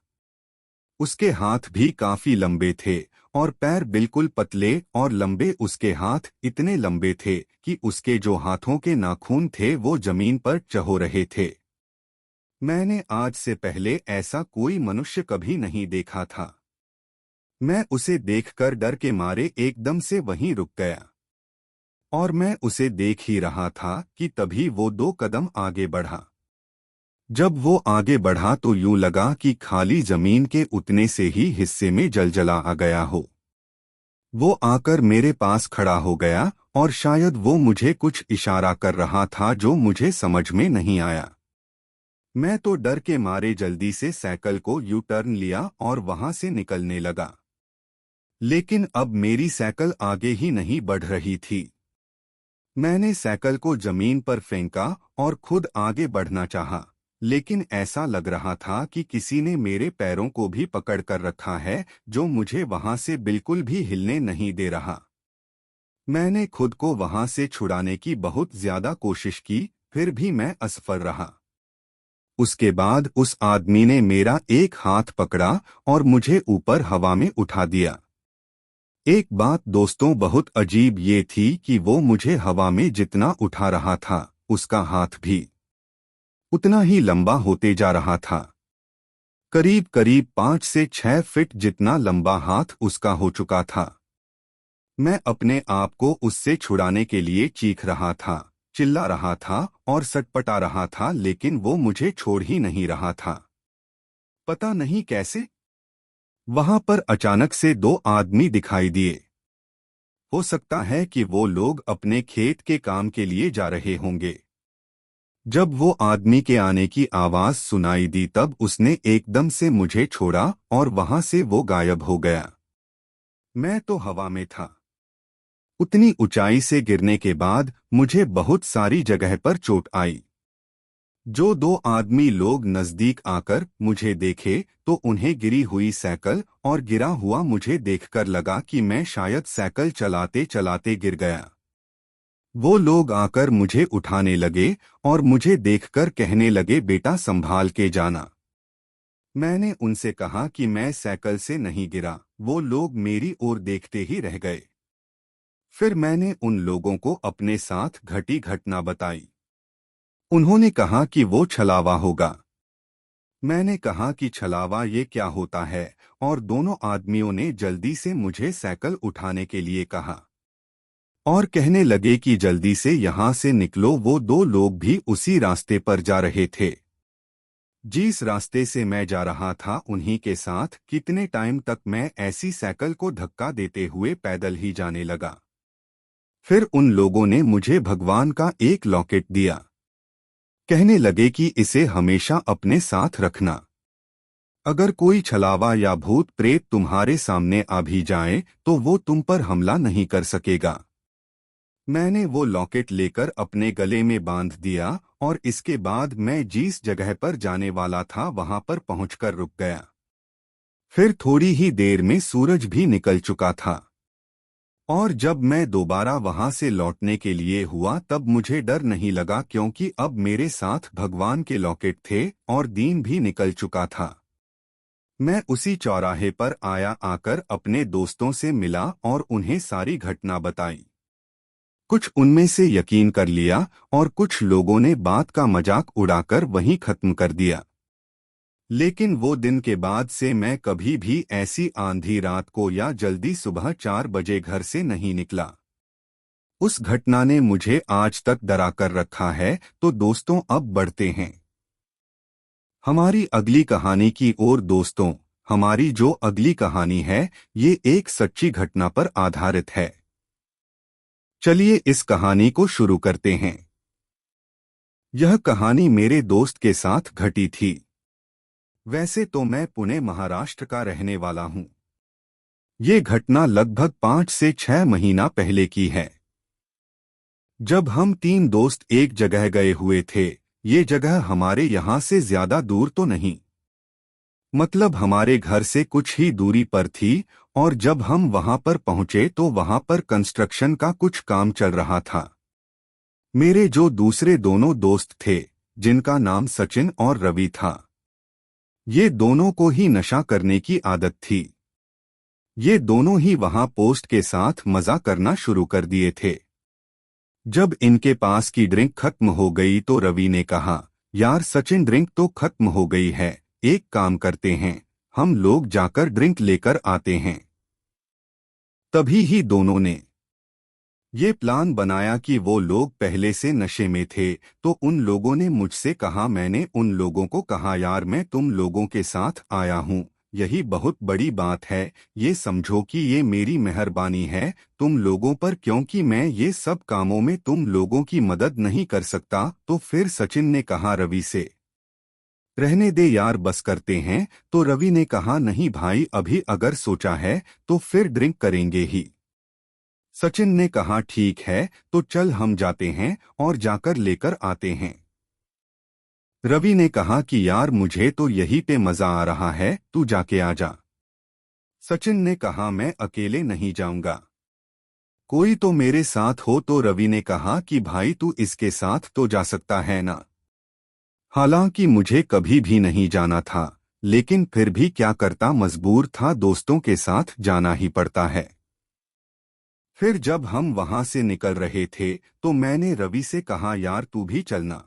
उसके हाथ भी काफी लंबे थे और पैर बिल्कुल पतले और लंबे। उसके हाथ इतने लंबे थे कि उसके जो हाथों के नाखून थे वो जमीन पर चहो रहे थे। मैंने आज से पहले ऐसा कोई मनुष्य कभी नहीं देखा था। मैं उसे देखकर डर के मारे एकदम से वहीं रुक गया और मैं उसे देख ही रहा था कि तभी वो 2 कदम आगे बढ़ा। जब वो आगे बढ़ा तो यूं लगा कि खाली जमीन के उतने से ही हिस्से में जलजला आ गया हो। वो आकर मेरे पास खड़ा हो गया और शायद वो मुझे कुछ इशारा कर रहा था जो मुझे समझ में नहीं आया। मैं तो डर के मारे जल्दी से साइकिल को यू टर्न लिया और वहां से निकलने लगा। लेकिन अब मेरी साइकिल आगे ही नहीं बढ़ रही थी। मैंने साइकिल को जमीन पर फेंका और खुद आगे बढ़ना चाहा, लेकिन ऐसा लग रहा था कि किसी ने मेरे पैरों को भी पकड़ कर रखा है, जो मुझे वहां से बिल्कुल भी हिलने नहीं दे रहा। मैंने खुद को वहां से छुड़ाने की बहुत ज्यादा कोशिश की, फिर भी मैं असफल रहा। उसके बाद उस आदमी ने मेरा एक हाथ पकड़ा और मुझे ऊपर हवा में उठा दिया। एक बात दोस्तों बहुत अजीब ये थी कि वो मुझे हवा में जितना उठा रहा था उसका हाथ भी उतना ही लंबा होते जा रहा था। करीब करीब 5 से 6 फीट जितना लंबा हाथ उसका हो चुका था। मैं अपने आप को उससे छुड़ाने के लिए चीख रहा था, चिल्ला रहा था और सटपटा रहा था, लेकिन वो मुझे छोड़ ही नहीं रहा था। पता नहीं कैसे वहां पर अचानक से 2 आदमी दिखाई दिए। हो सकता है कि वो लोग अपने खेत के काम के लिए जा रहे होंगे। जब वो आदमी के आने की आवाज सुनाई दी तब उसने एकदम से मुझे छोड़ा और वहां से वो गायब हो गया। मैं तो हवा में था। उतनी ऊंचाई से गिरने के बाद मुझे बहुत सारी जगह पर चोट आई। जो 2 आदमी लोग नजदीक आकर मुझे देखे तो उन्हें गिरी हुई साइकिल और गिरा हुआ मुझे देखकर लगा कि मैं शायद साइकिल चलाते चलाते गिर गया। वो लोग आकर मुझे उठाने लगे और मुझे देखकर कहने लगे, बेटा संभाल के जाना। मैंने उनसे कहा कि मैं साइकिल से नहीं गिरा। वो लोग मेरी ओर देखते ही रह गए। फिर मैंने उन लोगों को अपने साथ घटी घटना बताई। उन्होंने कहा कि वो छलावा होगा। मैंने कहा कि छलावा ये क्या होता है, और दोनों आदमियों ने जल्दी से मुझे साइकिल उठाने के लिए कहा और कहने लगे कि जल्दी से यहाँ से निकलो। वो 2 लोग भी उसी रास्ते पर जा रहे थे जिस रास्ते से मैं जा रहा था। उन्हीं के साथ कितने टाइम तक मैं ऐसी साइकिल को धक्का देते हुए पैदल ही जाने लगा। फिर उन लोगों ने मुझे भगवान का एक लॉकेट दिया। कहने लगे कि इसे हमेशा अपने साथ रखना। अगर कोई छलावा या भूत प्रेत तुम्हारे सामने आ भी जाए तो वो तुम पर हमला नहीं कर सकेगा। मैंने वो लॉकेट लेकर अपने गले में बांध दिया और इसके बाद मैं जिस जगह पर जाने वाला था वहां पर पहुंचकर रुक गया। फिर थोड़ी ही देर में सूरज भी निकल चुका था और जब मैं दोबारा वहां से लौटने के लिए हुआ तब मुझे डर नहीं लगा क्योंकि अब मेरे साथ भगवान के लॉकेट थे और दिन भी निकल चुका था। मैं उसी चौराहे पर आकर अपने दोस्तों से मिला और उन्हें सारी घटना बताई। कुछ उनमें से यकीन कर लिया और कुछ लोगों ने बात का मजाक उड़ाकर वहीं खत्म कर दिया। लेकिन वो दिन के बाद से मैं कभी भी ऐसी आंधी रात को या जल्दी सुबह 4 बजे घर से नहीं निकला। उस घटना ने मुझे आज तक डरा कर रखा है। तो दोस्तों, अब बढ़ते हैं हमारी अगली कहानी की ओर। दोस्तों, हमारी जो अगली कहानी है ये एक सच्ची घटना पर आधारित है। चलिए इस कहानी को शुरू करते हैं। यह कहानी मेरे दोस्त के साथ घटी थी। वैसे तो मैं पुणे महाराष्ट्र का रहने वाला हूं। ये घटना लगभग 5 से 6 महीना पहले की है, जब हम 3 दोस्त एक जगह गए हुए थे। ये जगह हमारे यहाँ से ज्यादा दूर तो नहीं, मतलब हमारे घर से कुछ ही दूरी पर थी। और जब हम वहां पर पहुंचे तो वहां पर कंस्ट्रक्शन का कुछ काम चल रहा था। मेरे जो दूसरे दोनों दोस्त थे, जिनका नाम सचिन और रवि था, ये दोनों को ही नशा करने की आदत थी। ये दोनों ही वहां पोस्ट के साथ मजा करना शुरू कर दिए थे। जब इनके पास की ड्रिंक खत्म हो गई तो रवि ने कहा, यार सचिन, ड्रिंक तो खत्म हो गई है, एक काम करते हैं, हम लोग जाकर ड्रिंक लेकर आते हैं। तभी ही दोनों ने ये प्लान बनाया कि वो लोग पहले से नशे में थे। तो उन लोगों ने मुझसे कहा, मैंने उन लोगों को कहा, यार मैं तुम लोगों के साथ आया हूँ, यही बहुत बड़ी बात है, ये समझो कि ये मेरी मेहरबानी है तुम लोगों पर, क्योंकि मैं ये सब कामों में तुम लोगों की मदद नहीं कर सकता। तो फिर सचिन ने कहा रवि से, रहने दे यार, बस करते हैं। तो रवि ने कहा, नहीं भाई, अभी अगर सोचा है तो फिर ड्रिंक करेंगे ही। सचिन ने कहा, ठीक है, तो चल हम जाते हैं और जाकर लेकर आते हैं। रवि ने कहा कि यार मुझे तो यही पे मजा आ रहा है, तू जाके आ जा। सचिन ने कहा, मैं अकेले नहीं जाऊंगा, कोई तो मेरे साथ हो। तो रवि ने कहा कि भाई तू इसके साथ तो जा सकता है ना। हालांकि मुझे कभी भी नहीं जाना था, लेकिन फिर भी क्या करता, मजबूर था, दोस्तों के साथ जाना ही पड़ता है। फिर जब हम वहां से निकल रहे थे तो मैंने रवि से कहा, यार तू भी चलना,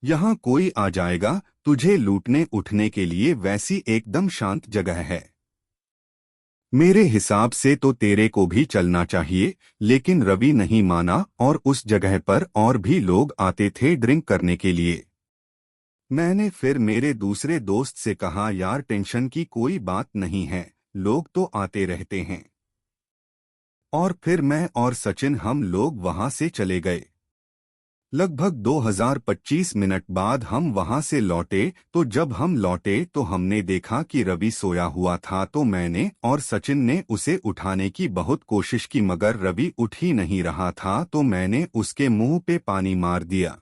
यहाँ कोई आ जाएगा तुझे लूटने उठने के लिए, वैसी एकदम शांत जगह है। मेरे हिसाब से तो तेरे को भी चलना चाहिए। लेकिन रवि नहीं माना और उस जगह पर और भी लोग आते थे ड्रिंक करने के लिए। मैंने फिर मेरे दूसरे दोस्त से कहा, यार टेंशन की कोई बात नहीं है, लोग तो आते रहते हैं। और फिर मैं और सचिन हम लोग वहां से चले गए। लगभग 2025 मिनट बाद हम वहां से लौटे। तो जब हम लौटे तो हमने देखा कि रवि सोया हुआ था। तो मैंने और सचिन ने उसे उठाने की बहुत कोशिश की, मगर रवि उठ ही नहीं रहा था। तो मैंने उसके मुंह पे पानी मार दिया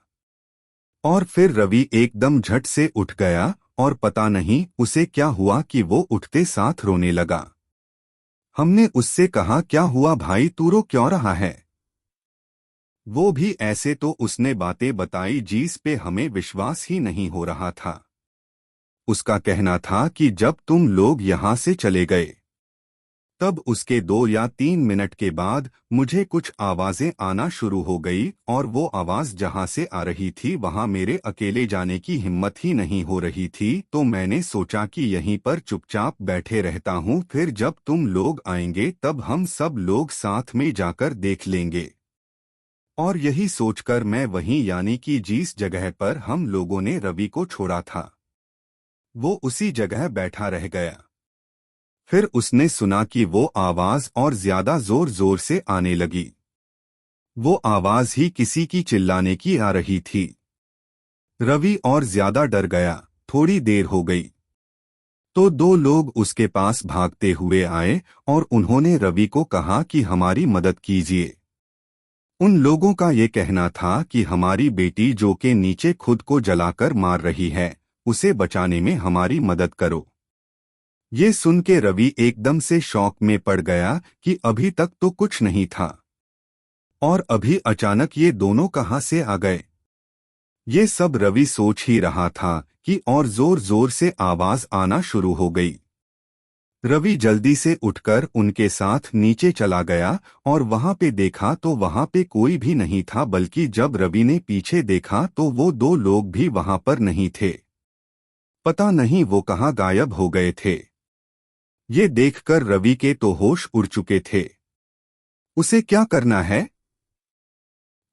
और फिर रवि एकदम झट से उठ गया और पता नहीं उसे क्या हुआ कि वो उठते साथ रोने लगा। हमने उससे कहा, क्या हुआ भाई, तू रो क्यों रहा है? वो भी ऐसे तो उसने बातें बताई जिस पे हमें विश्वास ही नहीं हो रहा था। उसका कहना था कि जब तुम लोग यहाँ से चले गए तब उसके 2 या 3 मिनट के बाद मुझे कुछ आवाजें आना शुरू हो गई और वो आवाज जहाँ से आ रही थी वहाँ मेरे अकेले जाने की हिम्मत ही नहीं हो रही थी। तो मैंने सोचा कि यहीं पर चुपचाप बैठे रहता हूँ, फिर जब तुम लोग आएंगे तब हम सब लोग साथ में जाकर देख लेंगे। और यही सोचकर मैं वहीं, यानी कि जिस जगह पर हम लोगों ने रवि को छोड़ा था, वो उसी जगह बैठा रह गया। फिर उसने सुना कि वो आवाज और ज्यादा जोर जोर से आने लगी। वो आवाज ही किसी की चिल्लाने की आ रही थी। रवि और ज्यादा डर गया। थोड़ी देर हो गई तो दो लोग उसके पास भागते हुए आए और उन्होंने रवि को कहा कि हमारी मदद कीजिए। उन लोगों का ये कहना था कि हमारी बेटी जो के नीचे खुद को जलाकर मार रही है, उसे बचाने में हमारी मदद करो। ये सुन के रवि एकदम से शॉक में पड़ गया कि अभी तक तो कुछ नहीं था और अभी अचानक ये दोनों कहाँ से आ गए। ये सब रवि सोच ही रहा था कि और जोर जोर से आवाज आना शुरू हो गई। रवि जल्दी से उठकर उनके साथ नीचे चला गया और वहां पे देखा तो वहां पे कोई भी नहीं था, बल्कि जब रवि ने पीछे देखा तो वो दो लोग भी वहां पर नहीं थे। पता नहीं वो कहाँ गायब हो गए थे। ये देखकर रवि के तो होश उड़ चुके थे। उसे क्या करना है,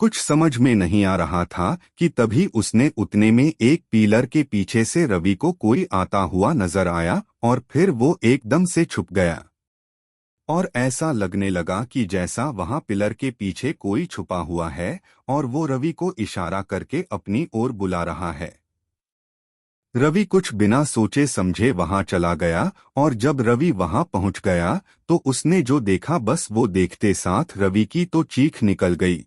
कुछ समझ में नहीं आ रहा था कि तभी उसने उतने में एक पिलर के पीछे से रवि को कोई आता हुआ नजर आया और फिर वो एकदम से छुप गया और ऐसा लगने लगा कि जैसा वहां पिलर के पीछे कोई छुपा हुआ है और वो रवि को इशारा करके अपनी ओर बुला रहा है। रवि कुछ बिना सोचे समझे वहां चला गया और जब रवि वहां पहुंच गया तो उसने जो देखा, बस वो देखते साथ रवि की तो चीख निकल गई।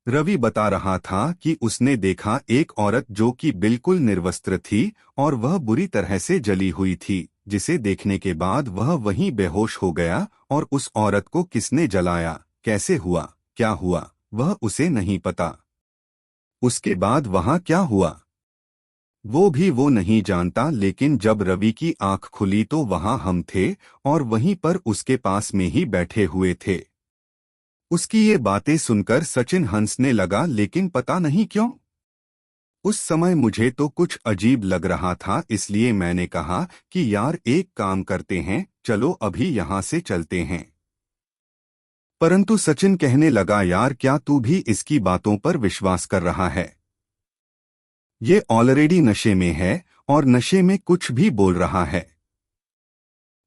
रवि बता रहा था कि उसने देखा एक औरत जो कि बिल्कुल निर्वस्त्र थी और वह बुरी तरह से जली हुई थी, जिसे देखने के बाद वह वहीं बेहोश हो गया और उस औरत को किसने जलाया, कैसे हुआ, क्या हुआ, वह उसे नहीं पता। उसके बाद वहां क्या हुआ वो भी वो नहीं जानता, लेकिन जब रवि की आंख खुली तो वहां हम थे और वहीं पर उसके पास में ही बैठे हुए थे। उसकी ये बातें सुनकर सचिन हंसने लगा, लेकिन पता नहीं क्यों उस समय मुझे तो कुछ अजीब लग रहा था, इसलिए मैंने कहा कि यार एक काम करते हैं, चलो अभी यहाँ से चलते हैं। परंतु सचिन कहने लगा, यार क्या तू भी इसकी बातों पर विश्वास कर रहा है? ये ऑलरेडी नशे में है और नशे में कुछ भी बोल रहा है।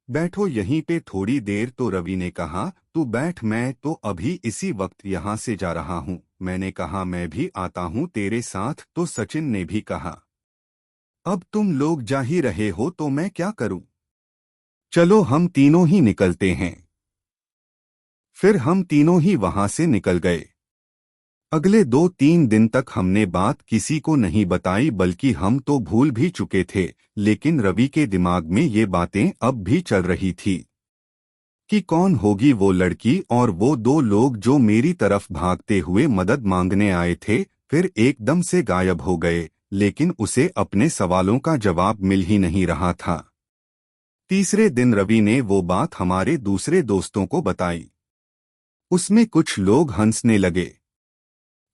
बैठो यहीं पे थोड़ी देर। तो रवि ने कहा, तू बैठ, मैं तो अभी इसी वक्त यहाँ से जा रहा हूँ। मैंने कहा मैं भी आता हूँ तेरे साथ, तो सचिन ने भी कहा अब तुम लोग जा ही रहे हो तो मैं क्या करूँ, चलो हम तीनों ही निकलते हैं। फिर हम तीनों ही वहां से निकल गए। अगले 2-3 दिन तक हमने बात किसी को नहीं बताई, बल्कि हम तो भूल भी चुके थे, लेकिन रवि के दिमाग में ये बातें अब भी चल रही थी कि कौन होगी वो लड़की और वो दो लोग जो मेरी तरफ भागते हुए मदद मांगने आए थे, फिर एकदम से गायब हो गए, लेकिन उसे अपने सवालों का जवाब मिल ही नहीं रहा था। तीसरे दिन रवि ने वो बात हमारे दूसरे दोस्तों को बताई। उसमें कुछ लोग हंसने लगे,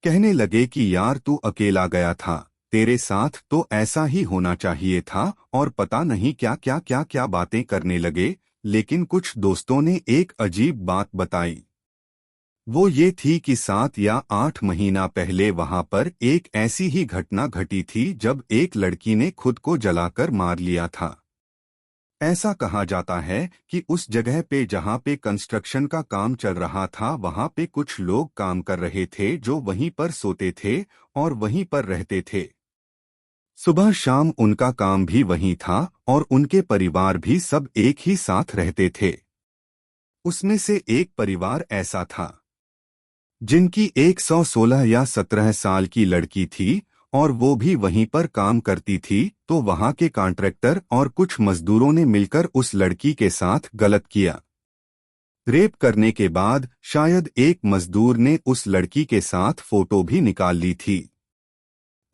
कहने लगे कि यार तू अकेला गया था, तेरे साथ तो ऐसा ही होना चाहिए था, और पता नहीं क्या बातें करने लगे। लेकिन कुछ दोस्तों ने एक अजीब बात बताई। वो ये थी कि 7 या 8 महीना पहले वहां पर एक ऐसी ही घटना घटी थी जब एक लड़की ने खुद को जलाकर मार लिया था। ऐसा कहा जाता है कि उस जगह पे जहां पे कंस्ट्रक्शन का काम चल रहा था, वहां पे कुछ लोग काम कर रहे थे जो वहीं पर सोते थे और वहीं पर रहते थे। सुबह शाम उनका काम भी वहीं था और उनके परिवार भी सब एक ही साथ रहते थे। उसमें से एक परिवार ऐसा था जिनकी 116 या 17 साल की लड़की थी और वो भी वहीं पर काम करती थी। तो वहां के कॉन्ट्रैक्टर और कुछ मजदूरों ने मिलकर उस लड़की के साथ गलत किया। रेप करने के बाद शायद एक मजदूर ने उस लड़की के साथ फोटो भी निकाल ली थी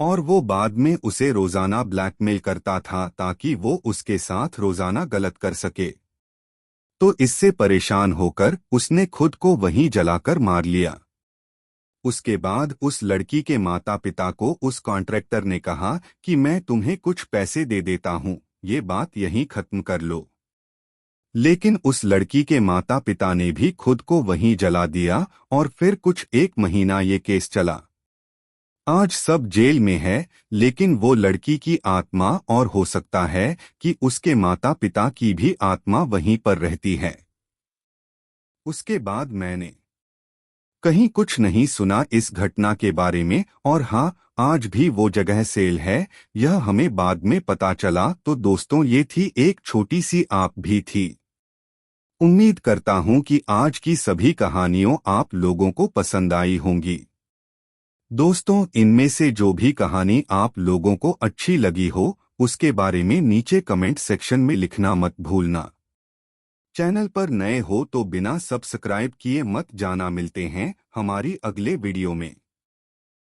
और वो बाद में उसे रोजाना ब्लैकमेल करता था ताकि वो उसके साथ रोजाना गलत कर सके। तो इससे परेशान होकर उसने खुद को वहीं जलाकर मार लिया। उसके बाद उस लड़की के माता पिता को उस कॉन्ट्रैक्टर ने कहा कि मैं तुम्हें कुछ पैसे दे देता हूँ, ये बात यहीं खत्म कर लो। लेकिन उस लड़की के माता पिता ने भी खुद को वहीं जला दिया और फिर कुछ 1 महीना ये केस चला। आज सब जेल में है, लेकिन वो लड़की की आत्मा और हो सकता है कि उसके माता पिता की भी आत्मा वहीं पर रहती है। उसके बाद मैंने कहीं कुछ नहीं सुना इस घटना के बारे में, और हाँ, आज भी वो जगह सेल है। यह हमें बाद में पता चला। तो दोस्तों, ये थी एक छोटी सी आप भी थी। उम्मीद करता हूँ कि आज की सभी कहानियों आप लोगों को पसंद आई होंगी। दोस्तों, इनमें से जो भी कहानी आप लोगों को अच्छी लगी हो, उसके बारे में नीचे कमेंट सेक्शन में लिखना मत भूलना। चैनल पर नए हो तो बिना सब्सक्राइब किए मत जाना। मिलते हैं हमारी अगले वीडियो में।